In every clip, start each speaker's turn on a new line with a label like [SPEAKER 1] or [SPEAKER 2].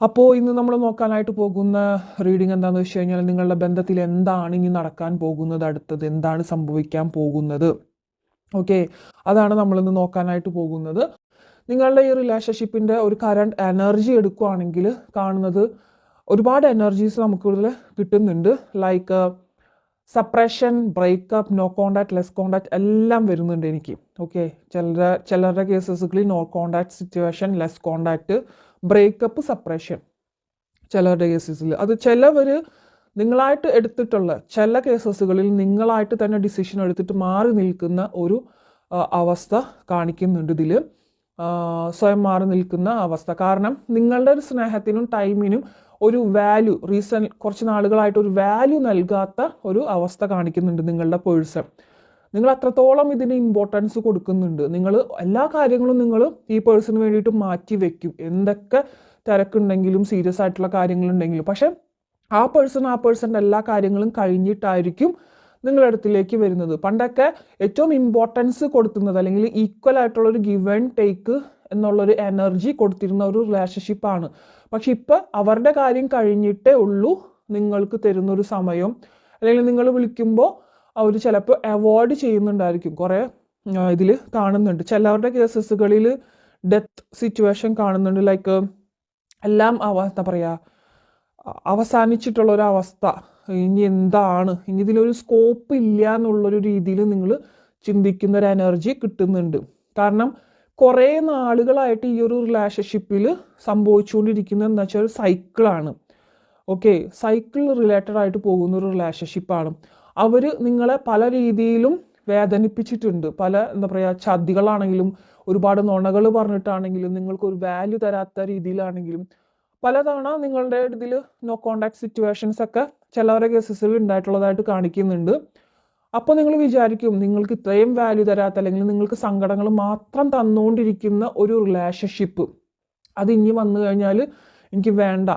[SPEAKER 1] അപ്പോൾ ഇന്ന് നമ്മൾ നോക്കാനായിട്ട് പോകുന്ന റീഡിംഗ് എന്താണെന്ന് വെച്ച് കഴിഞ്ഞാൽ നിങ്ങളുടെ ബന്ധത്തിൽ എന്താണ് ഇനി നടക്കാൻ പോകുന്നത്, അടുത്തത് എന്താണ് സംഭവിക്കാൻ പോകുന്നത്. ഓക്കെ, അതാണ് നമ്മളിന്ന് നോക്കാനായിട്ട് പോകുന്നത്. നിങ്ങളുടെ ഈ റിലേഷൻഷിപ്പിൻ്റെ ഒരു കറണ്ട് എനർജി എടുക്കുകയാണെങ്കിൽ കാണുന്നത് ഒരുപാട് എനർജീസ് നമുക്ക് കൂടുതൽ കിട്ടുന്നുണ്ട്. Like suppression, breakup, no contact, less contact എല്ലാം വരുന്നുണ്ട് എനിക്ക്. ഓക്കെ, ചിലരുടെ കേസസുകളിൽ no contact situation, less contact, breakup, suppression. ചിലരുടെ കേസസിൽ അത് ചിലവർ നിങ്ങളായിട്ട് എടുത്തിട്ടുള്ള ചില കേസസുകളിൽ നിങ്ങളായിട്ട് തന്നെ ഡിസിഷൻ എടുത്തിട്ട് മാറി നിൽക്കുന്ന ഒരു അവസ്ഥ കാണിക്കുന്നുണ്ട് ഇതിൽ. സ്വയം മാറി നിൽക്കുന്ന അവസ്ഥ. കാരണം നിങ്ങളുടെ ഒരു സ്നേഹത്തിനും ടൈമിനും ഒരു വാല്യൂ കുറച്ച് നാളുകളായിട്ട് ഒരു വാല്യൂ നൽകാത്ത ഒരു അവസ്ഥ കാണിക്കുന്നുണ്ട് നിങ്ങളുടെ പേഴ്സൺ. നിങ്ങൾ അത്രത്തോളം ഇതിന് ഇമ്പോർട്ടൻസ് കൊടുക്കുന്നുണ്ട്. നിങ്ങൾ എല്ലാ കാര്യങ്ങളും നിങ്ങൾ ഈ പേഴ്സണിന് വേണ്ടിയിട്ട് മാറ്റി വെക്കും. എന്തൊക്കെ തിരക്കുണ്ടെങ്കിലും സീരിയസ് ആയിട്ടുള്ള കാര്യങ്ങളുണ്ടെങ്കിലും. പക്ഷെ ആ പേഴ്സൻ്റെ എല്ലാ കാര്യങ്ങളും കഴിഞ്ഞിട്ടായിരിക്കും നിങ്ങളുടെ അടുത്തിലേക്ക് വരുന്നത്. പണ്ടൊക്കെ ഏറ്റവും ഇമ്പോർട്ടൻസ് കൊടുക്കുന്നത് അല്ലെങ്കിൽ ഈക്വൽ ആയിട്ടുള്ളൊരു ഗിവ് ആൻഡ് ടേക്ക് എന്നുള്ളൊരു എനർജി കൊടുത്തിരുന്ന ഒരു റിലേഷൻഷിപ്പാണ്. പക്ഷെ ഇപ്പം അവരുടെ കാര്യം കഴിഞ്ഞിട്ടേ ഉള്ളൂ നിങ്ങൾക്ക് തരുന്നൊരു സമയം. അല്ലെങ്കിൽ നിങ്ങൾ വിളിക്കുമ്പോൾ അവർ ചിലപ്പോൾ അവോയ്ഡ് ചെയ്യുന്നുണ്ടായിരിക്കും. കുറേ ഇതിൽ കാണുന്നുണ്ട്. ചിലവരുടെ കേസസുകളിൽ ഡെത്ത് സിറ്റുവേഷൻ കാണുന്നുണ്ട്. ലൈക്ക് എല്ലാം എന്താ പറയുക, അവസാനിച്ചിട്ടുള്ളൊരവസ്ഥ. ഇനി എന്താണ്, ഇനി ഇതിലൊരു സ്കോപ്പ് ഇല്ല എന്നുള്ളൊരു രീതിയിൽ നിങ്ങൾ ചിന്തിക്കുന്ന ഒരു എനർജി കിട്ടുന്നുണ്ട്. കാരണം കുറേ നാളുകളായിട്ട് ഈ ഒരു റിലേഷൻഷിപ്പിൽ സംഭവിച്ചുകൊണ്ടിരിക്കുന്നത് എന്താ വെച്ചാൽ ഒരു സൈക്കിളാണ്. ഓക്കെ, സൈക്കിൾ റിലേറ്റഡ് ആയിട്ട് പോകുന്ന ഒരു റിലേഷൻഷിപ്പാണ്. അവർ നിങ്ങളെ പല രീതിയിലും വേദനിപ്പിച്ചിട്ടുണ്ട്. പല എന്താ പറയുക, ചതികളാണെങ്കിലും ഒരുപാട് നുണകൾ പറഞ്ഞിട്ടാണെങ്കിലും നിങ്ങൾക്കൊരു വാല്യൂ തരാത്ത രീതിയിലാണെങ്കിലും പലതവണ നിങ്ങളുടെ ഇതിൽ നോ കോണ്ടാക്ട് സിറ്റുവേഷൻസ് ഒക്കെ ചിലവരുടെ കേസസിൽ ഉണ്ടായിട്ടുള്ളതായിട്ട് കാണിക്കുന്നുണ്ട്. അപ്പോൾ നിങ്ങൾ വിചാരിക്കും നിങ്ങൾക്ക് ഇത്രയും വാല്യൂ തരാത്ത അല്ലെങ്കിൽ നിങ്ങൾക്ക് സങ്കടങ്ങൾ മാത്രം തന്നുകൊണ്ടിരിക്കുന്ന ഒരു റിലേഷൻഷിപ്പ് അത് ഇനി വന്നു കഴിഞ്ഞാൽ എനിക്ക് വേണ്ട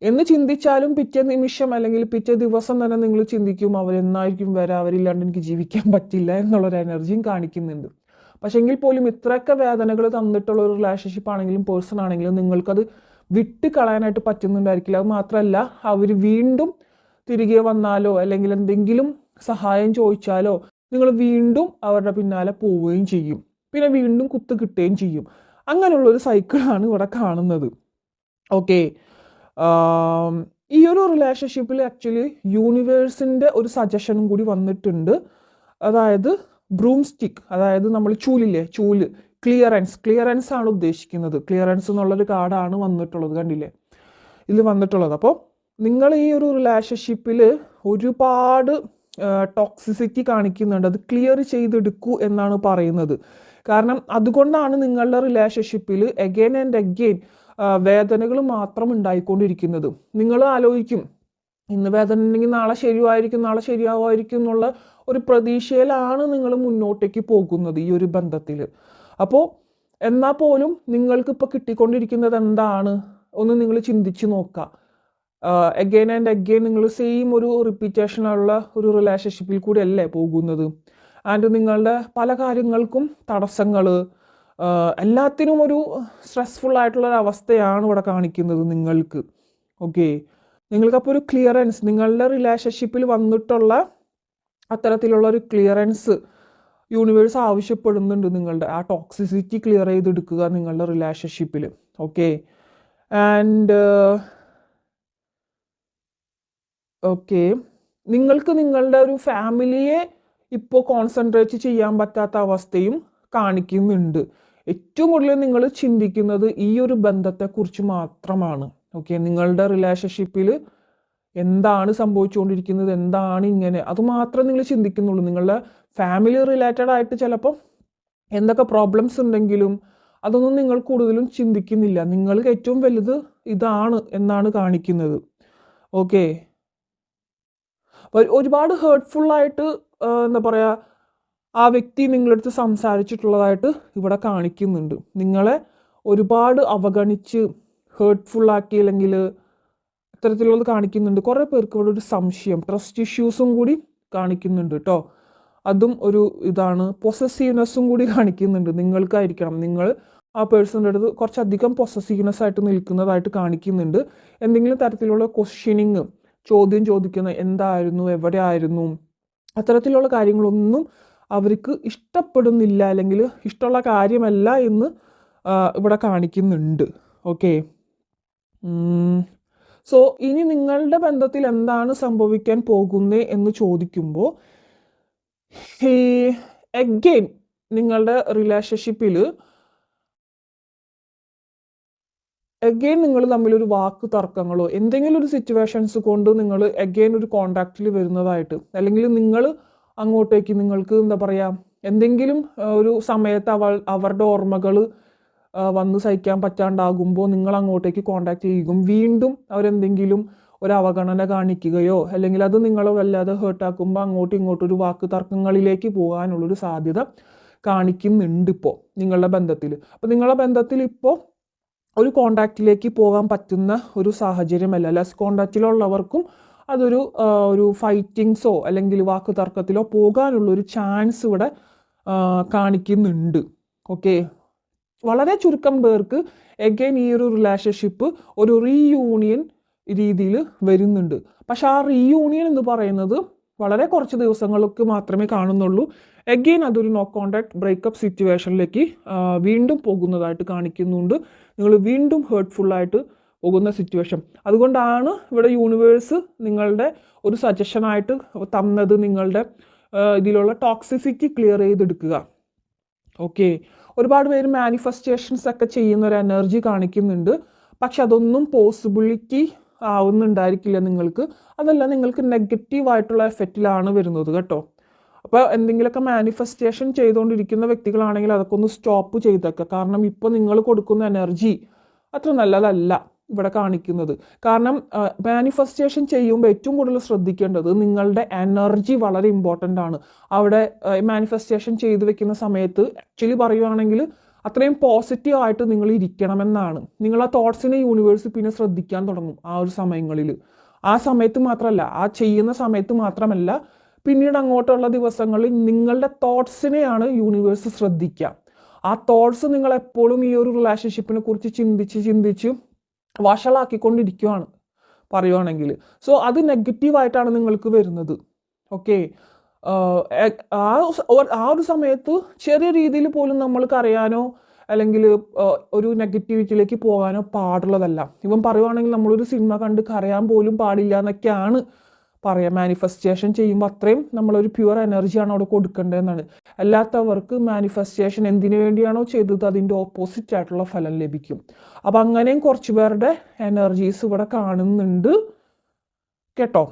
[SPEAKER 1] എന്ന് ചിന്തിച്ചാലും പിറ്റേ നിമിഷം അല്ലെങ്കിൽ പിറ്റേ ദിവസം തന്നെ നിങ്ങൾ ചിന്തിക്കും അവരെന്നായിരിക്കും വരാം, അവരില്ലാണ്ട് എനിക്ക് ജീവിക്കാൻ പറ്റില്ല എന്നുള്ളൊരു എനർജിയും കാണിക്കുന്നുണ്ട്. പക്ഷെ എങ്കിൽ പോലും ഇത്രയൊക്കെ വേദനകൾ തന്നിട്ടുള്ള ഒരു റിലേഷൻഷിപ്പ് ആണെങ്കിലും പേഴ്സൺ ആണെങ്കിലും നിങ്ങൾക്കത് വിട്ട് കളയാനായിട്ട് പറ്റുന്നുണ്ടായിരിക്കില്ല. അത് മാത്രമല്ല അവർ വീണ്ടും തിരികെ വന്നാലോ അല്ലെങ്കിൽ എന്തെങ്കിലും സഹായം ചോദിച്ചാലോ നിങ്ങൾ വീണ്ടും അവരുടെ പിന്നാലെ പോവുകയും ചെയ്യും. പിന്നെ വീണ്ടും കുത്ത് കിട്ടുകയും ചെയ്യും. അങ്ങനെയുള്ളൊരു സൈക്കിളാണ് ഇവിടെ കാണുന്നത്. ഓക്കെ, ഈ ഒരു റിലേഷൻഷിപ്പിൽ ആക്ച്വലി യൂണിവേഴ്സിൻ്റെ ഒരു സജഷനും കൂടി വന്നിട്ടുണ്ട്. അതായത് ബ്രൂം സ്റ്റിക്ക്, അതായത് നമ്മൾ ചൂല് ക്ലിയറൻസ് ആണ് ഉദ്ദേശിക്കുന്നത്. ക്ലിയറൻസ് എന്നുള്ളൊരു കാർഡാണ് വന്നിട്ടുള്ളത്, കണ്ടില്ലേ ഇതിൽ വന്നിട്ടുള്ളത്. അപ്പോൾ നിങ്ങൾ ഈ ഒരു റിലേഷൻഷിപ്പിൽ ഒരുപാട് ടോക്സിസിറ്റി കാണിക്കുന്നുണ്ട്. അത് ക്ലിയർ ചെയ്തെടുക്കൂ എന്നാണ് പറയുന്നത്. കാരണം അതുകൊണ്ടാണ് നിങ്ങളുടെ റിലേഷൻഷിപ്പിൽ അഗെയിൻ ആൻഡ് അഗെയിൻ വേദനകൾ മാത്രം ഉണ്ടായിക്കൊണ്ടിരിക്കുന്നത്. നിങ്ങൾ ആലോചിക്കും ഇന്ന് വേദന ഉണ്ടെങ്കിൽ നാളെ ശരിയാവുമായിരിക്കും എന്നുള്ള ഒരു പ്രതീക്ഷയിലാണ് നിങ്ങൾ മുന്നോട്ടേക്ക് പോകുന്നത് ഈ ഒരു ബന്ധത്തിൽ. അപ്പോൾ എന്നാൽ പോലും നിങ്ങൾക്ക് ഇപ്പോൾ കിട്ടിക്കൊണ്ടിരിക്കുന്നത് എന്താണ് ഒന്ന് നിങ്ങൾ ചിന്തിച്ച് നോക്കുക. അഗെയിൻ ആൻഡ് അഗെയിൻ നിങ്ങൾ സെയിം ഒരു റിപ്പീറ്റേഷനുള്ള ഒരു റിലേഷൻഷിപ്പിൽ കൂടി അല്ലേ പോകുന്നത്. ആൻഡ് നിങ്ങളുടെ പല കാര്യങ്ങൾക്കും തടസ്സങ്ങൾ, എല്ലാത്തിനും ഒരു സ്ട്രെസ്ഫുൾ ആയിട്ടുള്ളൊരു അവസ്ഥയാണ് ഇവിടെ കാണിക്കുന്നത് നിങ്ങൾക്ക്. ഓക്കെ, നിങ്ങൾക്കപ്പോൾ ഒരു ക്ലിയറൻസ് നിങ്ങളുടെ റിലേഷൻഷിപ്പിൽ വന്നിട്ടുള്ള അത്തരത്തിലുള്ള ഒരു ക്ലിയറൻസ് യൂണിവേഴ്സ് ആവശ്യപ്പെടുന്നുണ്ട്. നിങ്ങളുടെ ആ ടോക്സിസിറ്റി ക്ലിയർ ചെയ്തെടുക്കുക നിങ്ങളുടെ റിലേഷൻഷിപ്പിൽ. ഓക്കെ, ആൻഡ് ഓക്കെ, നിങ്ങൾക്ക് നിങ്ങളുടെ ഒരു ഫാമിലിയെ ഇപ്പോൾ കോൺസെൻട്രേറ്റ് ചെയ്യാൻ പറ്റാത്ത അവസ്ഥയും കാണിക്കുന്നുണ്ട്. ഏറ്റവും കൂടുതൽ നിങ്ങൾ ചിന്തിക്കുന്നത് ഈ ഒരു ബന്ധത്തെക്കുറിച്ച് മാത്രമാണ്. ഓക്കെ, നിങ്ങളുടെ റിലേഷൻഷിപ്പിൽ എന്താണ് സംഭവിച്ചുകൊണ്ടിരിക്കുന്നത്, എന്താണ് ഇങ്ങനെ, അതുമാത്രം നിങ്ങൾ ചിന്തിക്കുന്നുള്ളൂ. നിങ്ങളുടെ ഫാമിലി റിലേറ്റഡ് ആയിട്ട് ചിലപ്പോൾ എന്തൊക്കെ പ്രോബ്ലംസ് ഉണ്ടെങ്കിലും അതൊന്നും നിങ്ങൾ കൂടുതലും ചിന്തിക്കുന്നില്ല. നിങ്ങൾക്ക് ഏറ്റവും വലുത് ഇതാണ് എന്നാണ് കാണിക്കുന്നത്. ഓക്കെ, ഒരുപാട് ഹേർട്ട്ഫുള്ളായിട്ട് എന്താ പറയുക ആ വ്യക്തി നിങ്ങളടുത്ത് സംസാരിച്ചിട്ടുള്ളതായിട്ട് ഇവിടെ കാണിക്കുന്നുണ്ട്. നിങ്ങളെ ഒരുപാട് അവഗണിച്ച് ഹേർട്ട്ഫുള്ളാക്കി അല്ലെങ്കിൽ ഇത്തരത്തിലുള്ളത് കാണിക്കുന്നുണ്ട്. കുറേ പേർക്ക് ഇവിടെ ഒരു സംശയം, ട്രസ്റ്റ് ഇഷ്യൂസും കൂടി കാണിക്കുന്നുണ്ട് കേട്ടോ. അതും ഒരു ഇതാണ്. പൊസസീവ്നെസ്സും കൂടി കാണിക്കുന്നുണ്ട്. നിങ്ങൾക്കായിരിക്കണം, നിങ്ങൾ ആ പേഴ്സണിൻ്റെ അടുത്ത് കുറച്ചധികം പൊസസീവ്നെസ് ആയിട്ട് നിൽക്കുന്നതായിട്ട് കാണിക്കുന്നുണ്ട്. എന്തെങ്കിലും തരത്തിലുള്ള ക്വസ്റ്റ്യനിങ്, ചോദ്യം ചോദിക്കുന്ന എന്തായിരുന്നു, എവിടെ ആയിരുന്നു, അത്തരത്തിലുള്ള കാര്യങ്ങളൊന്നും അവർക്ക് ഇഷ്ടപ്പെടുന്നില്ല, അല്ലെങ്കിൽ ഇഷ്ടമുള്ള കാര്യമല്ല എന്ന് ഇവിടെ കാണിക്കുന്നുണ്ട്. ഓക്കെ. സോ ഇനി നിങ്ങളുടെ ബന്ധത്തിൽ എന്താണ് സംഭവിക്കാൻ പോകുന്നത് എന്ന് ചോദിക്കുമ്പോൾ, ഈ അഗെയിൻ നിങ്ങളുടെ റിലേഷൻഷിപ്പിൽ അഗെയിൻ നിങ്ങൾ തമ്മിലൊരു വാക്ക് തർക്കങ്ങളോ എന്തെങ്കിലും ഒരു സിറ്റുവേഷൻസ് കൊണ്ട് നിങ്ങൾ അഗെയിൻ ഒരു കോണ്ടാക്റ്റിൽ വരുന്നതായിട്ട്, അല്ലെങ്കിൽ നിങ്ങൾ അങ്ങോട്ടേക്ക് നിങ്ങൾക്ക് എന്താ പറയുക, എന്തെങ്കിലും ഒരു സമയത്ത് അവരുടെ ഓർമ്മകൾ വന്ന് സഹിക്കാൻ പറ്റാണ്ടാകുമ്പോൾ നിങ്ങൾ അങ്ങോട്ടേക്ക് കോണ്ടാക്ട് ചെയ്യുകയും വീണ്ടും അവരെന്തെങ്കിലും ഒരു അവഗണന കാണിക്കുകയോ അല്ലെങ്കിൽ അത് നിങ്ങളെ വല്ലാതെ ഹേർട്ടാക്കുമ്പോൾ അങ്ങോട്ടും ഇങ്ങോട്ടും ഒരു വാക്ക് തർക്കങ്ങളിലേക്ക് പോകാനുള്ളൊരു സാധ്യത കാണിക്കുന്നുണ്ട് ഇപ്പോൾ നിങ്ങളുടെ ബന്ധത്തിൽ. അപ്പോൾ നിങ്ങളുടെ ബന്ധത്തിൽ ഇപ്പോൾ ഒരു കോണ്ടാക്റ്റിലേക്ക് പോകാൻ പറ്റുന്ന ഒരു സാഹചര്യമല്ല. ലെസ് കോണ്ടാക്റ്റിലുള്ളവർക്കും ഒരു ഫൈറ്റിങ്സോ അല്ലെങ്കിൽ വാക്ക് തർക്കത്തിലോ പോകാനുള്ളൊരു ചാൻസ് ഇവിടെ കാണിക്കുന്നുണ്ട്. ഓക്കെ. വളരെ ചുരുക്കം പേർക്ക് എഗെയിൻ ഈ ഒരു റിലേഷൻഷിപ്പ് ഒരു റീയൂണിയൻ രീതിയിൽ വരുന്നുണ്ട്. പക്ഷെ ആ റീയൂണിയൻ എന്ന് പറയുന്നത് വളരെ കുറച്ച് ദിവസങ്ങൾക്ക് മാത്രമേ കാണുന്നുള്ളൂ. എഗെയിൻ അതൊരു നോ കോണ്ടാക്ട് ബ്രേക്കപ്പ് സിറ്റുവേഷനിലേക്ക് വീണ്ടും പോകുന്നതായിട്ട് കാണിക്കുന്നുണ്ട്. നിങ്ങൾ വീണ്ടും ഹേർട്ട്ഫുള്ളായിട്ട് പോകുന്ന സിറ്റുവേഷൻ. അതുകൊണ്ടാണ് ഇവിടെ യൂണിവേഴ്സ് നിങ്ങളുടെ ഒരു സജഷനായിട്ട് തന്നത് നിങ്ങളുടെ ഇതിലുള്ള ടോക്സിസിറ്റി ക്ലിയർ ചെയ്തെടുക്കുക. ഓക്കെ. ഒരുപാട് പേര് മാനിഫെസ്റ്റേഷൻസ് ഒക്കെ ചെയ്യുന്ന ഒരു എനർജി കാണിക്കുന്നുണ്ട്. പക്ഷെ അതൊന്നും പോസിബിലിറ്റി ആവുന്നുണ്ടായിരിക്കില്ല നിങ്ങൾക്ക്. അതല്ല, നിങ്ങൾക്ക് നെഗറ്റീവായിട്ടുള്ള എഫക്റ്റിലാണ് വരുന്നത് കേട്ടോ. അപ്പോൾ എന്തെങ്കിലുമൊക്കെ മാനിഫെസ്റ്റേഷൻ ചെയ്തുകൊണ്ടിരിക്കുന്ന വ്യക്തികളാണെങ്കിൽ അതൊക്കെ ഒന്ന് സ്റ്റോപ്പ് ചെയ്തേക്കുക. കാരണം ഇപ്പോൾ നിങ്ങൾ കൊടുക്കുന്ന എനർജി അത്ര നല്ലതല്ല ഇവിടെ കാണിക്കുന്നത്. കാരണം മാനിഫെസ്റ്റേഷൻ ചെയ്യുമ്പോൾ ഏറ്റവും കൂടുതൽ ശ്രദ്ധിക്കേണ്ടത് നിങ്ങളുടെ എനർജി വളരെ ഇമ്പോർട്ടൻ്റ് ആണ്. അവിടെ മാനിഫെസ്റ്റേഷൻ ചെയ്ത് വെക്കുന്ന സമയത്ത് ആക്ച്വലി പറയുകയാണെങ്കിൽ അത്രയും പോസിറ്റീവായിട്ട് നിങ്ങൾ ഇരിക്കണമെന്നാണ്. നിങ്ങൾ ആ തോട്ട്സിനെ യൂണിവേഴ്സ് പിന്നെ ശ്രദ്ധിക്കാൻ തുടങ്ങും ആ ഒരു സമയങ്ങളിൽ. ആ സമയത്ത് മാത്രമല്ല, ആ ചെയ്യുന്ന സമയത്ത് മാത്രമല്ല, പിന്നീട് അങ്ങോട്ടുള്ള ദിവസങ്ങളിൽ നിങ്ങളുടെ തോട്ട്സിനെയാണ് യൂണിവേഴ്സ് ശ്രദ്ധിക്കുക. ആ തോട്ട്സ് നിങ്ങൾ എപ്പോഴും ഈ ഒരു റിലേഷൻഷിപ്പിനെ കുറിച്ച് ചിന്തിച്ച് വഷളാക്കിക്കൊണ്ടിരിക്കുകയാണ് പറയുവാണെങ്കിൽ. സോ അത് നെഗറ്റീവായിട്ടാണ് നിങ്ങൾക്ക് വരുന്നത്. ഓക്കെ. ആ ഒരു സമയത്ത് ചെറിയ രീതിയിൽ പോലും നമ്മൾക്ക് അറിയാനോ അല്ലെങ്കിൽ ഒരു നെഗറ്റിവിറ്റിയിലേക്ക് പോകാനോ പാടുള്ളതല്ല. ഇവൻ പറയുവാണെങ്കിൽ നമ്മളൊരു സിനിമ കണ്ട് കരയാൻ പോലും പാടില്ല എന്നൊക്കെയാണ് പറയാം. മാനിഫെസ്റ്റേഷൻ ചെയ്യുമ്പോൾ അത്രയും നമ്മളൊരു പ്യുവർ എനർജിയാണ് അവിടെ കൊടുക്കേണ്ടതെന്നാണ്. അല്ലാത്തവർക്ക് മാനിഫെസ്റ്റേഷൻ എന്തിനു വേണ്ടിയാണോ ചെയ്തത് അതിൻ്റെ ഓപ്പോസിറ്റ് ആയിട്ടുള്ള ഫലം ലഭിക്കും. അപ്പം അങ്ങനെയും കുറച്ച് പേരുടെ എനർജീസ് ഇവിടെ കാണുന്നുണ്ട് കേട്ടോ.